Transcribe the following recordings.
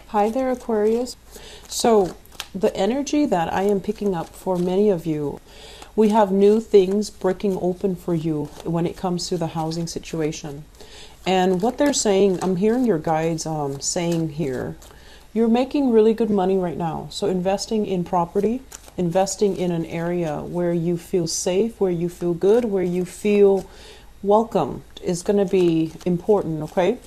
Hi there, Aquarius. So, the energy that I am picking up for many of you, we have new things breaking open for you when it comes to the housing situation. And what they're saying, I'm hearing your guides saying here, you're making really good money right now. So, investing in property, investing in an area where you feel safe, where you feel good, where you feel welcome is going to be important, okay?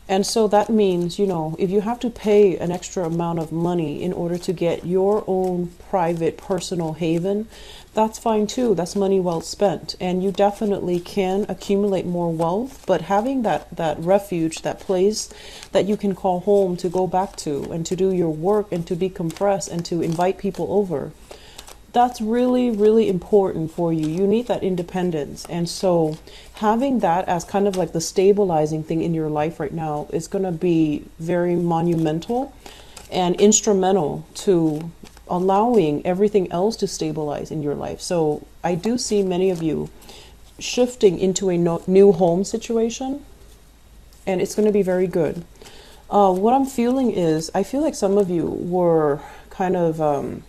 And so that means, if you have to pay an extra amount of money in order to get your own private personal haven, that's fine too. That's money well spent. And you definitely can accumulate more wealth, but having that refuge, that place that you can call home to go back to and to do your work and to decompress and to invite people over, that's really, really important for you. You need that independence. And so having that as kind of like the stabilizing thing in your life right now is going to be very monumental and instrumental to allowing everything else to stabilize in your life. So I do see many of you shifting into a new home situation, and it's going to be very good. What I'm feeling is, I feel like some of you were kind of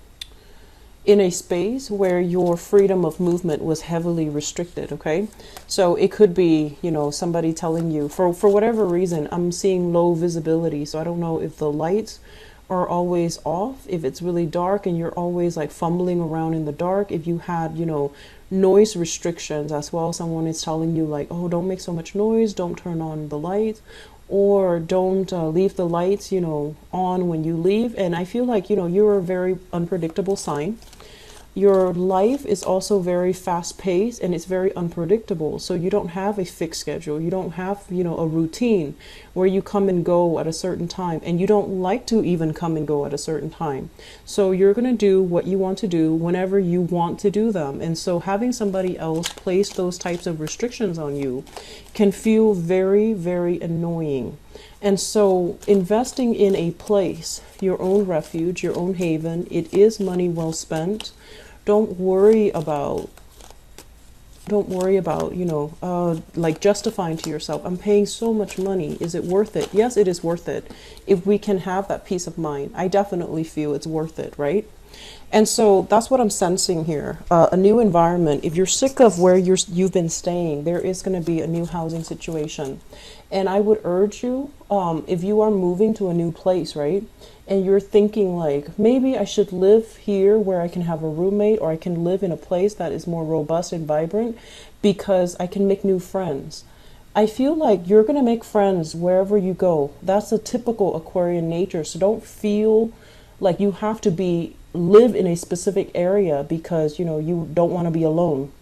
in a space where your freedom of movement was heavily restricted, okay? So it could be, somebody telling you, for whatever reason, I'm seeing low visibility, so I don't know if the lights are always off, if it's really dark and you're always like fumbling around in the dark, if you had, noise restrictions as well. Someone is telling you like, oh, don't make so much noise, don't turn on the lights, or don't leave the lights, on when you leave. And I feel like, you're a very unpredictable sign. Your life is also very fast paced and it's very unpredictable. So you don't have a fixed schedule. You don't have, a routine where you come and go at a certain time, and you don't like to even come and go at a certain time. So you're going to do what you want to do whenever you want to do them. And so having somebody else place those types of restrictions on you can feel very, very annoying. And so investing in a place, your own refuge, your own haven, it is money well spent. Don't worry about, like justifying to yourself, I'm paying so much money. Is it worth it? Yes, it is worth it. If we can have that peace of mind, I definitely feel it's worth it, right? And so that's what I'm sensing here. A new environment. If you're sick of where you've been staying, there is going to be a new housing situation. And I would urge you, if you are moving to a new place, right? And you're thinking like, maybe I should live here where I can have a roommate, or I can live in a place that is more robust and vibrant because I can make new friends. I feel like you're going to make friends wherever you go. That's a typical Aquarian nature. So don't feel like you have to live in a specific area because, you don't want to be alone.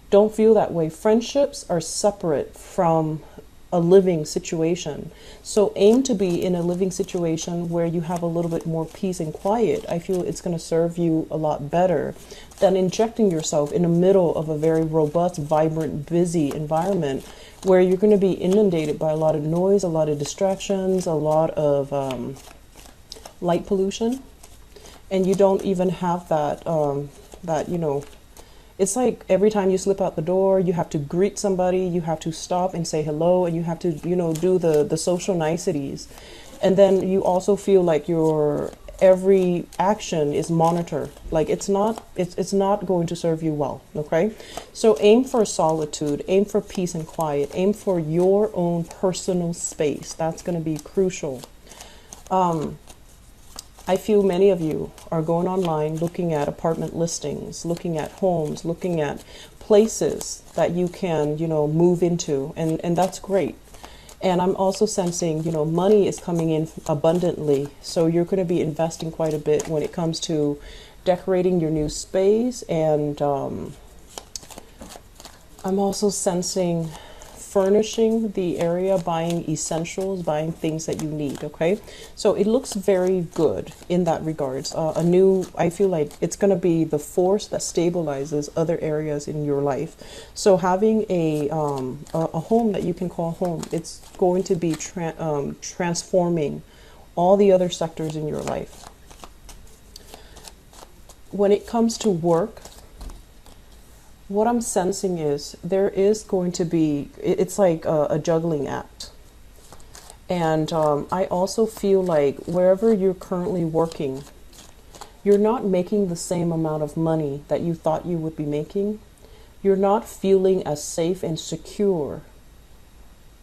Don't feel that way. Friendships are separate from a living situation. So aim to be in a living situation where you have a little bit more peace and quiet. I feel it's going to serve you a lot better than injecting yourself in the middle of a very robust, vibrant, busy environment where you're going to be inundated by a lot of noise, a lot of distractions, a lot of light pollution, and you don't even have that it's like every time you slip out the door, you have to greet somebody, you have to stop and say hello, and you have to, do the social niceties. And then you also feel like your every action is monitored. Like it's not going to serve you well, okay? So aim for solitude, aim for peace and quiet, aim for your own personal space. That's going to be crucial. I feel many of you are going online looking at apartment listings, looking at homes, looking at places that you can, move into, and that's great. And I'm also sensing, money is coming in abundantly, so you're going to be investing quite a bit when it comes to decorating your new space. And I'm also sensing furnishing the area, buying essentials, buying things that you need, okay? So it looks very good in that regards. I feel like it's going to be the force that stabilizes other areas in your life. So having a home that you can call home, it's going to be transforming all the other sectors in your life. When it comes to work, what I'm sensing is there is going to be, it's like a juggling act. And I also feel like wherever you're currently working, you're not making the same amount of money that you thought you would be making. You're not feeling as safe and secure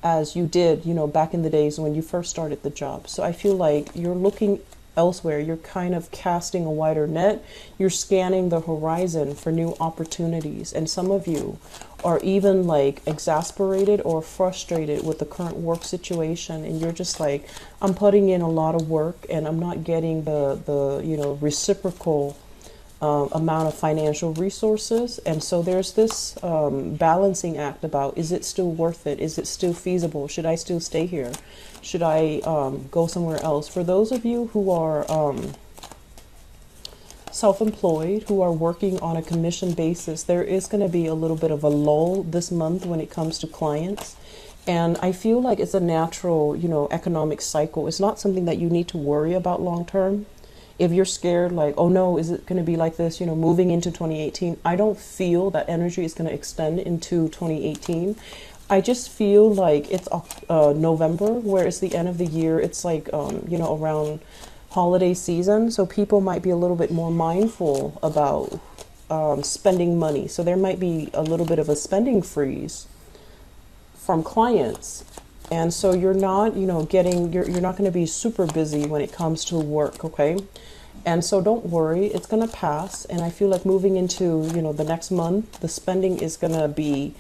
as you did, back in the days when you first started the job. So I feel like you're looking elsewhere. You're kind of casting a wider net. You're scanning the horizon for new opportunities. And some of you are even like exasperated or frustrated with the current work situation. And you're just like, I'm putting in a lot of work and I'm not getting the reciprocal amount of financial resources. And so there's this balancing act about, is it still worth it? Is it still feasible? Should I still stay here? Should I go somewhere else? For those of you who are self-employed, who are working on a commission basis, there is going to be a little bit of a lull this month when it comes to clients. And I feel like it's a natural, economic cycle. It's not something that you need to worry about long term. If you're scared, like, oh no, is it going to be like this, moving into 2018? I don't feel that energy is going to extend into 2018. I just feel like it's November, where it's the end of the year. It's like, around holiday season. So people might be a little bit more mindful about spending money. So there might be a little bit of a spending freeze from clients. And so you're not, you're not going to be super busy when it comes to work, okay? And so don't worry, it's going to pass. And I feel like moving into, the next month, the spending is going to be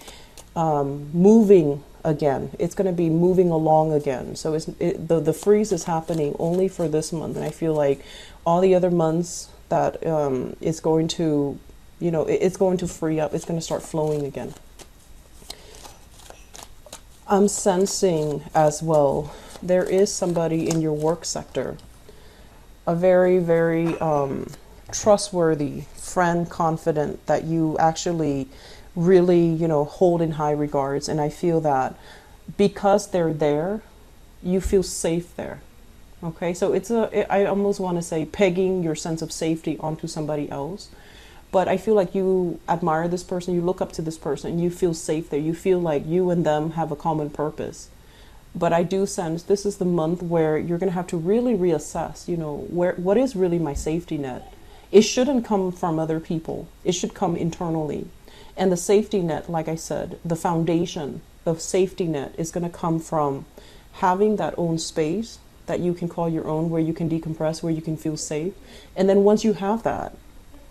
moving again. It's going to be moving along again. So the freeze is happening only for this month. And I feel like all the other months that it's going to, it's going to free up. It's going to start flowing again. I'm sensing as well, there is somebody in your work sector, a very, very trustworthy friend, confident, that you actually really, hold in high regards. And I feel that because they're there, you feel safe there. Okay, so I almost want to say pegging your sense of safety onto somebody else. But I feel like you admire this person, you look up to this person, and you feel safe there. You feel like you and them have a common purpose. But I do sense this is the month where you're going to have to really reassess, what is really my safety net? It shouldn't come from other people. It should come internally. And the safety net, like I said, the foundation, the safety net is going to come from having that own space that you can call your own, where you can decompress, where you can feel safe. And then once you have that,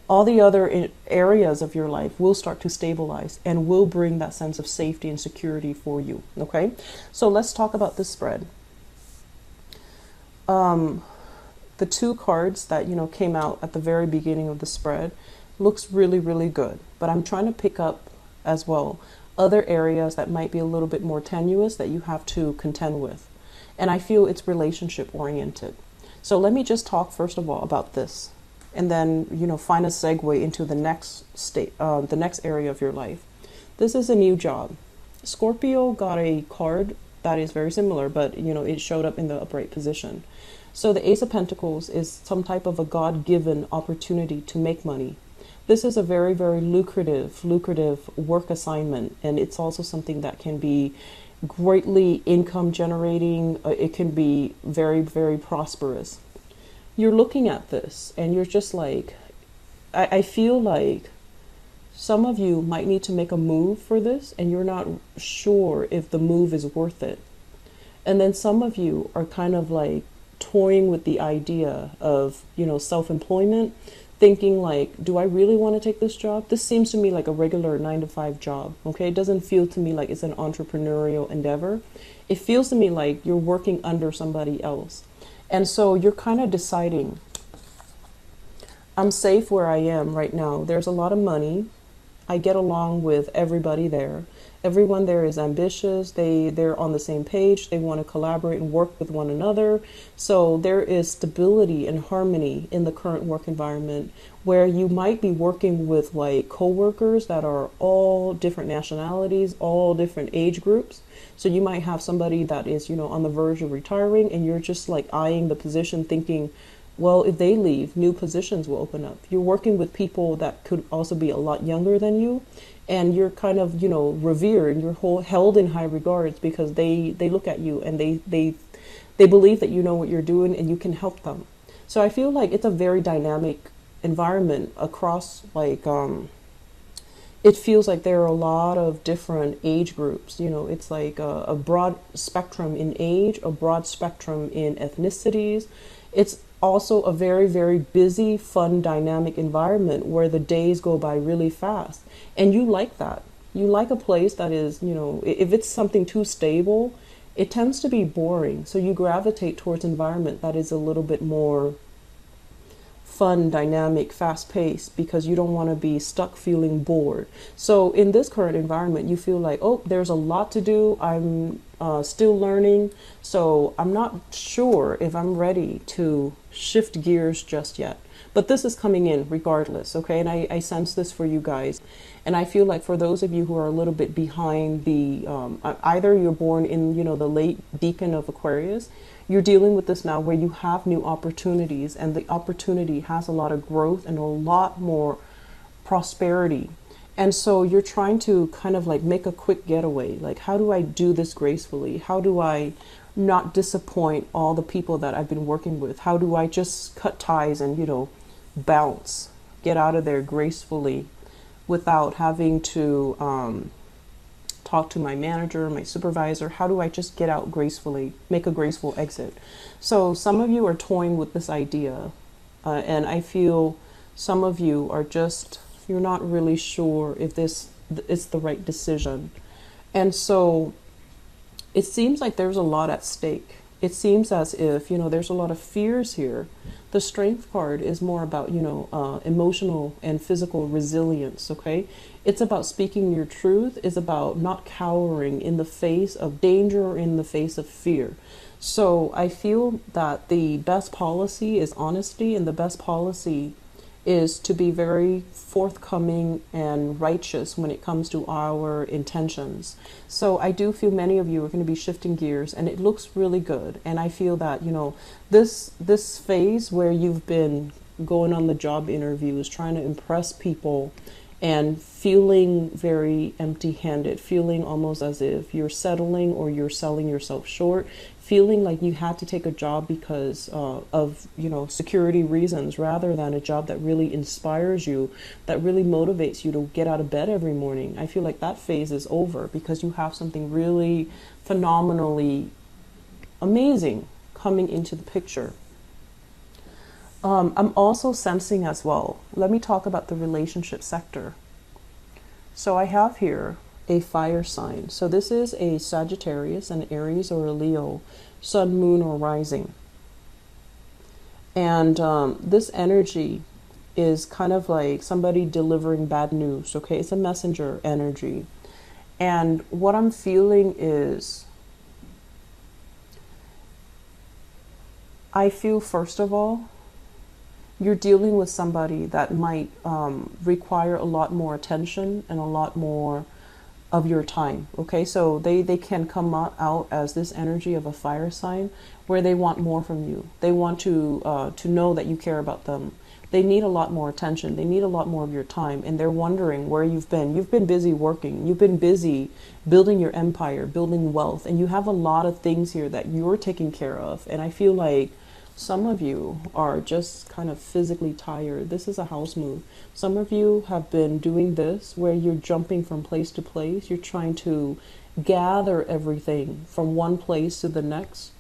all the other areas of your life will start to stabilize and will bring that sense of safety and security for you. Okay, so let's talk about this spread. The two cards that came out at the very beginning of the spread looks really, really good. But I'm trying to pick up as well other areas that might be a little bit more tenuous that you have to contend with. And I feel it's relationship oriented. So let me just talk first of all about this. And then, find a segue into the next the next area of your life. This is a new job. Scorpio got a card that is very similar, but, it showed up in the upright position. So the Ace of Pentacles is some type of a God-given opportunity to make money. This is a very, very lucrative work assignment. And it's also something that can be greatly income generating. It can be very, very prosperous. You're looking at this and you're just like, I feel like some of you might need to make a move for this and you're not sure if the move is worth it. And then some of you are kind of like toying with the idea of, self-employment, thinking like, do I really want to take this job? This seems to me like a regular 9-to-5 job. Okay. It doesn't feel to me like it's an entrepreneurial endeavor. It feels to me like you're working under somebody else. And so you're kind of deciding, I'm safe where I am right now. There's a lot of money. I get along with everybody there. Everyone there is ambitious. They're on the same page. They want to collaborate and work with one another. So there is stability and harmony in the current work environment, where you might be working with like coworkers that are all different nationalities, all different age groups. So you might have somebody that is, on the verge of retiring, and you're just like eyeing the position thinking, well, if they leave, new positions will open up. You're working with people that could also be a lot younger than you, and you're kind of, revered, and you're held in high regards because they look at you and they they believe that you know what you're doing and you can help them. So I feel like it's a very dynamic environment across, like, it feels like there are a lot of different age groups. You know, it's like a broad spectrum in age, a broad spectrum in ethnicities. It's also a very, very busy, fun, dynamic environment where the days go by really fast. And you like that. You like a place that is, you know, if it's something too stable, it tends to be boring. So you gravitate towards environment that is a little bit more fun, dynamic, fast paced, because you don't want to be stuck feeling bored. So in this current environment, you feel like, oh, there's a lot to do. I'm still learning. So I'm not sure if I'm ready to shift gears just yet. But this is coming in regardless, okay? And I sense this for you guys. And I feel like for those of you who are a little bit behind the, either you're born in, you know, the late decan of Aquarius, you're dealing with this now where you have new opportunities, and the opportunity has a lot of growth and a lot more prosperity. And so you're trying to kind of like make a quick getaway. Like, how do I do this gracefully? How do I not disappoint all the people that I've been working with? How do I just cut ties and, you know, bounce, get out of there gracefully without having to talk to my manager, my supervisor? How do I just get out gracefully, make a graceful exit? So some of you are toying with this idea, and I feel some of you are just, you're not really sure if this is the right decision. And so it seems like there's a lot at stake. It seems as if, you know, there's a lot of fears here. The Strength card is more about, you know, emotional and physical resilience, okay? It's about speaking your truth. It's about not cowering in the face of danger or in the face of fear. So I feel that the best policy is honesty, and the best policy is to be very forthcoming and righteous when it comes to our intentions. So I do feel many of you are going to be shifting gears, and it looks really good. And I feel that, you know, this phase where you've been going on the job interviews, trying to impress people, and feeling very empty-handed, feeling almost as if you're settling or you're selling yourself short, feeling like you had to take a job because of, you know, security reasons, rather than a job that really inspires you, that really motivates you to get out of bed every morning. I feel like that phase is over, because you have something really phenomenally amazing coming into the picture. I'm also sensing as well, let me talk about the relationship sector. So I have here a fire sign. So this is a Sagittarius, an Aries, or a Leo, sun, moon, or rising. And this energy is kind of like somebody delivering bad news, okay? It's a messenger energy. And what I'm feeling is, I feel, first of all, you're dealing with somebody that might require a lot more attention and a lot more of your time, okay? So they can come out as this energy of a fire sign where they want more from you. They want to know that you care about them. They need a lot more attention. They need a lot more of your time, and they're wondering where you've been. You've been busy working. You've been busy building your empire, building wealth, and you have a lot of things here that you're taking care of. And I feel like some of you are just kind of physically tired. This is a house move. Some of you have been doing this where you're jumping from place to place. You're trying to gather everything from one place to the next.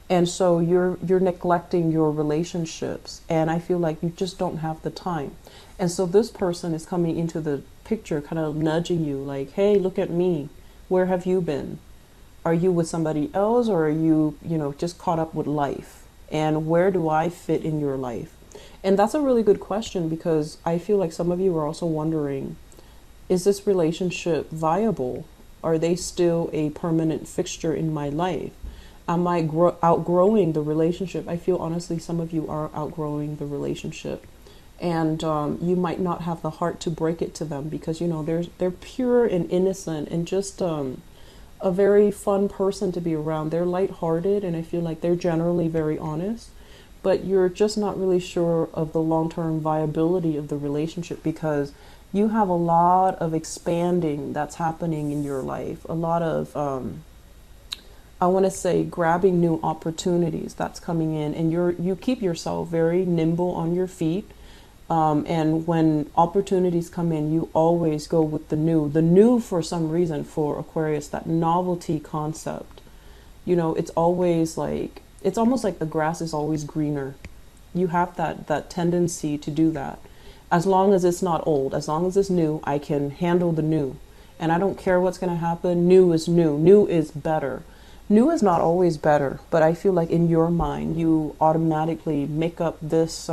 And so you're neglecting your relationships. And I feel like you just don't have the time. And so this person is coming into the picture, kind of nudging you like, hey, look at me. Where have you been? Are you with somebody else, or are you, you know, just caught up with life? And where do I fit in your life? And that's a really good question, because I feel like some of you are also wondering, is this relationship viable? Are they still a permanent fixture in my life? Am I outgrowing the relationship? I feel honestly some of you are outgrowing the relationship. And you might not have the heart to break it to them, because, you know, they're pure and innocent and just a very fun person to be around. They're lighthearted, and I feel like they're generally very honest, but you're just not really sure of the long-term viability of the relationship, because you have a lot of expanding that's happening in your life, a lot of I want to say grabbing new opportunities that's coming in, and you keep yourself very nimble on your feet. And when opportunities come in, you always go with the new. The new, for some reason, for Aquarius, that novelty concept. You know, it's always like, it's almost like the grass is always greener. You have that tendency to do that. As long as it's not old, as long as it's new, I can handle the new. And I don't care what's going to happen. New is new. New is better. New is not always better, but I feel like in your mind, you automatically make up this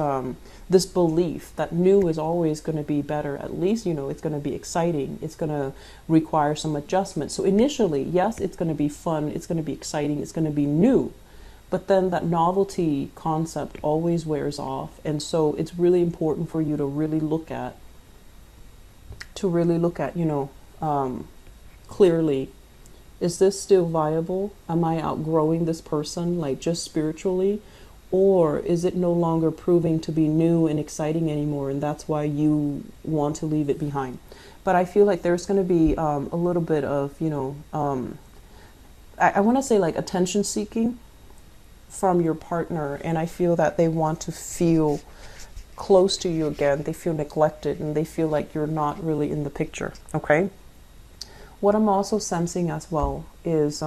this belief that new is always going to be better. At least, you know, it's going to be exciting. It's going to require some adjustment. So initially, yes, it's going to be fun. It's going to be exciting. It's going to be new. But then that novelty concept always wears off. And so it's really important for you to really look at, you know, clearly, is this still viable? Am I outgrowing this person, like just spiritually? Or is it no longer proving to be new and exciting anymore, and that's why you want to leave it behind? But I feel like there's going to be a little bit of, you know, I want to say like attention seeking from your partner, and I feel that they want to feel close to you again. They feel neglected, and they feel like you're not really in the picture, okay? What I'm also sensing as well is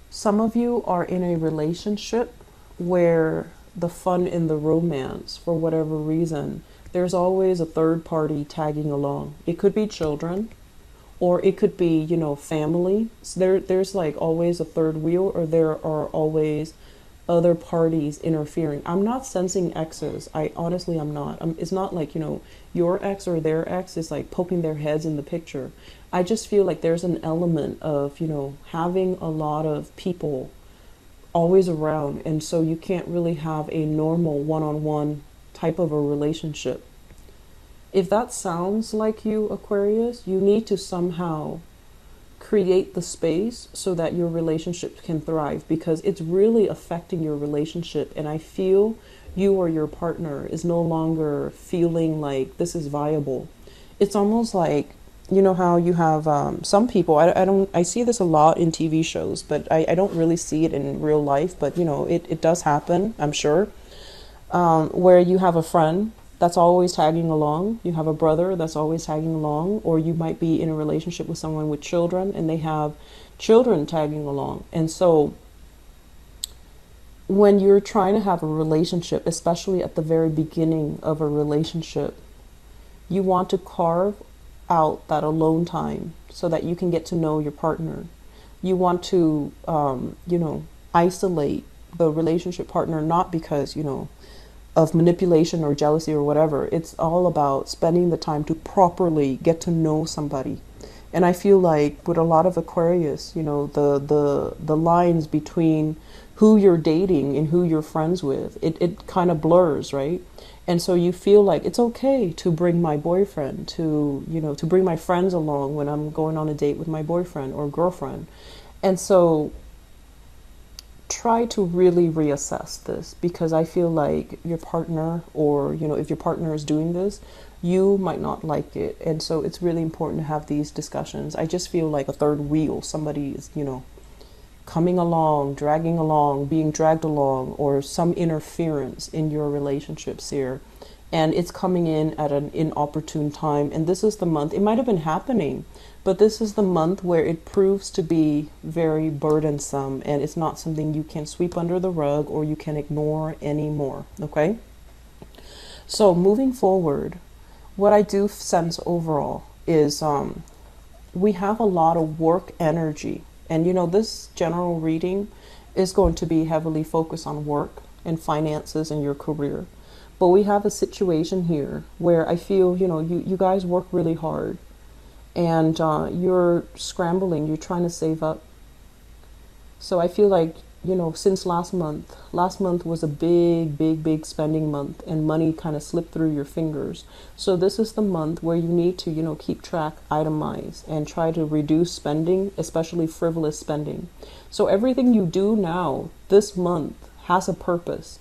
some of you are in a relationship where the fun in the romance, for whatever reason, there's always a third party tagging along. It could be children, or it could be, you know, family. So there's like always a third wheel, or there are always other parties interfering. I'm not sensing exes. Honestly, I'm not. It's not like, you know, your ex or their ex is like poking their heads in the picture. I just feel like there's an element of, you know, having a lot of people always around, and so you can't really have a normal one-on-one type of a relationship. If that sounds like you, Aquarius, you need to somehow create the space so that your relationship can thrive, because it's really affecting your relationship. And I feel you or your partner is no longer feeling like this is viable. It's almost like, you know how you have some people, I see this a lot in TV shows, but I don't really see it in real life, but you know, it does happen, I'm sure, where you have a friend that's always tagging along. You have a brother that's always tagging along, or you might be in a relationship with someone with children and they have children tagging along. And so when you're trying to have a relationship, especially at the very beginning of a relationship, you want to carve out that alone time so that you can get to know your partner. You want to, you know, isolate the relationship partner, not because, you know, of manipulation or jealousy or whatever. It's all about spending the time to properly get to know somebody. And I feel like with a lot of Aquarius, you know, the lines between who you're dating and who you're friends with, it kind of blurs, right? And so you feel like it's okay to bring my boyfriend, to, you know, to bring my friends along when I'm going on a date with my boyfriend or girlfriend. And so try to really reassess this, because I feel like your partner, or, you know, if your partner is doing this, you might not like it. And so it's really important to have these discussions. I just feel like a third wheel, somebody is, you know, coming along, dragging along, being dragged along, or some interference in your relationships here. And it's coming in at an inopportune time. And this is the month, it might have been happening, but this is the month where it proves to be very burdensome, and it's not something you can sweep under the rug or you can ignore anymore, okay? So moving forward, what I do sense overall is we have a lot of work energy. And you know, this general reading is going to be heavily focused on work and finances and your career. But we have a situation here where I feel, you know, you guys work really hard, and you're scrambling, you're trying to save up. So I feel like, you know, since last month was a big spending month, and money kind of slipped through your fingers. So this is the month where you need to, you know, keep track, itemize, and try to reduce spending, especially frivolous spending. So everything you do now this month has a purpose.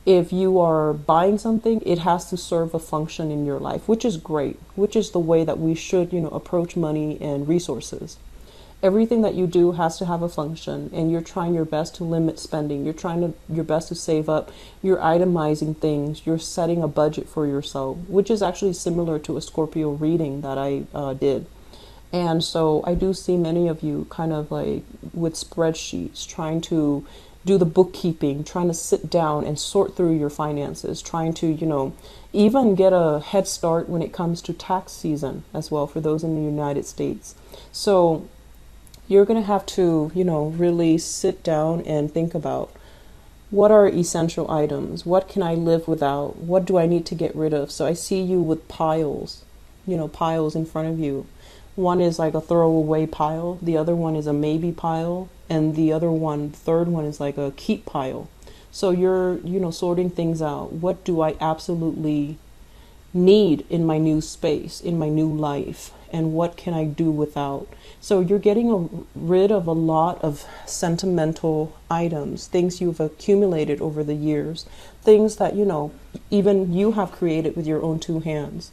If you are buying something, it has to serve a function in your life, which is great, which is the way that we should, you know, approach money and resources. Everything that you do has to have a function, and you're trying your best to limit spending. You're trying your best to save up. You're itemizing things. You're setting a budget for yourself, which is actually similar to a Scorpio reading that I did. And so I do see many of you kind of like with spreadsheets, trying to do the bookkeeping, trying to sit down and sort through your finances, trying to, even get a head start when it comes to tax season as well for those in the United States. So you're going to have to, really sit down and think about, what are essential items? What can I live without? What do I need to get rid of? So I see you with piles, piles in front of you. One is like a throwaway pile. The other one is a maybe pile. And the third one is like a keep pile. So you're, sorting things out. What do I absolutely need in my new space, in my new life? And what can I do without? So you're getting rid of a lot of sentimental items, things you've accumulated over the years, things that, even you have created with your own two hands.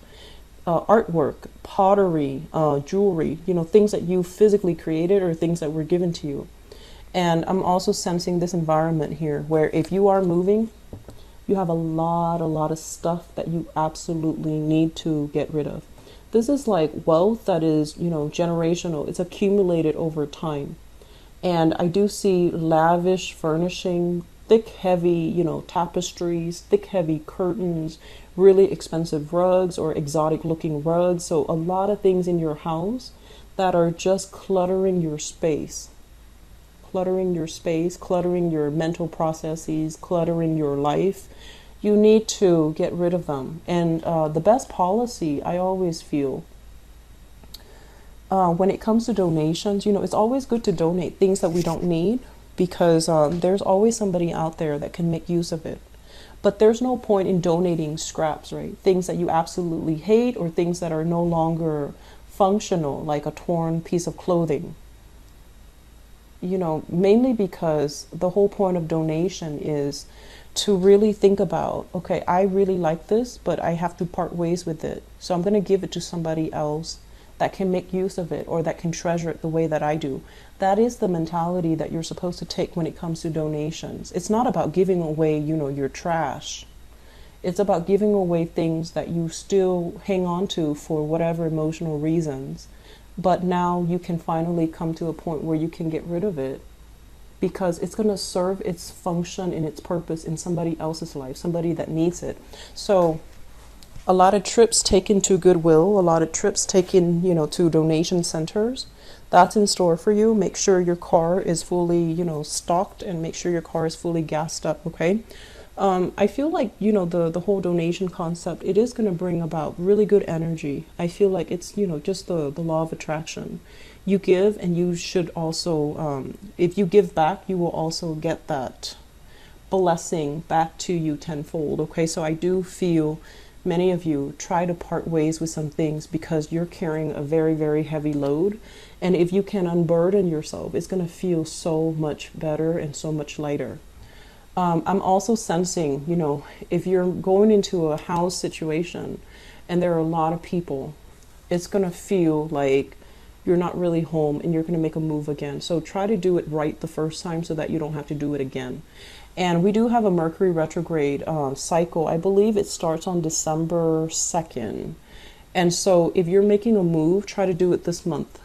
Artwork, pottery, jewelry, things that you physically created or things that were given to you. And I'm also sensing this environment here where if you are moving, you have a lot of stuff that you absolutely need to get rid of. This is like wealth that is, generational. It's accumulated over time. And I do see lavish furnishing, thick, heavy, tapestries, thick, heavy curtains, really expensive rugs or exotic looking rugs. So a lot of things in your house that are just cluttering your space, cluttering your mental processes, cluttering your life. You need to get rid of them. And the best policy, I always feel, when it comes to donations, it's always good to donate things that we don't need, because there's always somebody out there that can make use of it. But there's no point in donating scraps, right? Things that you absolutely hate or things that are no longer functional, like a torn piece of clothing. Mainly because the whole point of donation is to really think about, okay, I really like this, but I have to part ways with it. So I'm going to give it to somebody else that can make use of it or that can treasure it the way that I do. That is the mentality that you're supposed to take when it comes to donations. It's not about giving away, your trash. It's about giving away things that you still hang on to for whatever emotional reasons. But now you can finally come to a point where you can get rid of it because it's going to serve its function and its purpose in somebody else's life, somebody that needs it. So a lot of trips taken to Goodwill, a lot of trips taken, to donation centers. That's in store for you. Make sure your car is fully, stocked, and make sure your car is fully gassed up, okay? I feel like, the whole donation concept, it is going to bring about really good energy. I feel like it's, just the law of attraction. You give, and you should also, if you give back, you will also get that blessing back to you tenfold, okay? So I do feel many of you try to part ways with some things because you're carrying a very, very heavy load. And if you can unburden yourself, it's going to feel so much better and so much lighter. I'm also sensing, if you're going into a house situation and there are a lot of people, it's going to feel like you're not really home and you're going to make a move again. So try to do it right the first time so that you don't have to do it again. And we do have a Mercury retrograde cycle. I believe it starts on December 2nd. And so if you're making a move, try to do it this month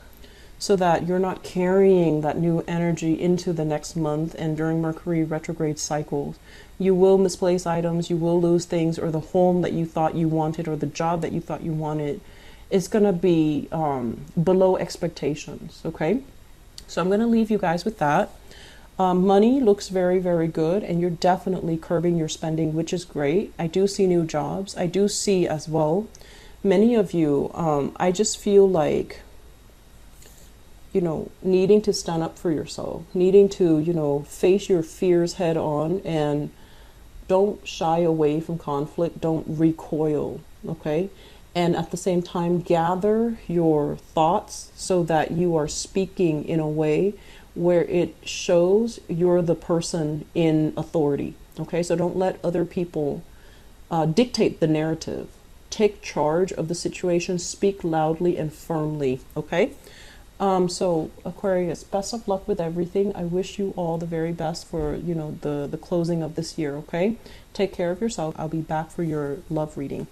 so that you're not carrying that new energy into the next month. And during Mercury retrograde cycles, you will misplace items, you will lose things, or the home that you thought you wanted or the job that you thought you wanted is going to be below expectations, okay? So I'm going to leave you guys with that. Money looks very, very good, and you're definitely curbing your spending, which is great. I do see new jobs. I do see as well, many of you, I just feel like, needing to stand up for yourself, needing to, face your fears head on, and don't shy away from conflict. Don't recoil, okay? And at the same time, gather your thoughts so that you are speaking in a way where it shows you're the person in authority, okay? So don't let other people dictate the narrative. Take charge of the situation, speak loudly and firmly, okay? So Aquarius, best of luck with everything. I wish you all the very best for, the closing of this year, okay? Take care of yourself. I'll be back for your love reading.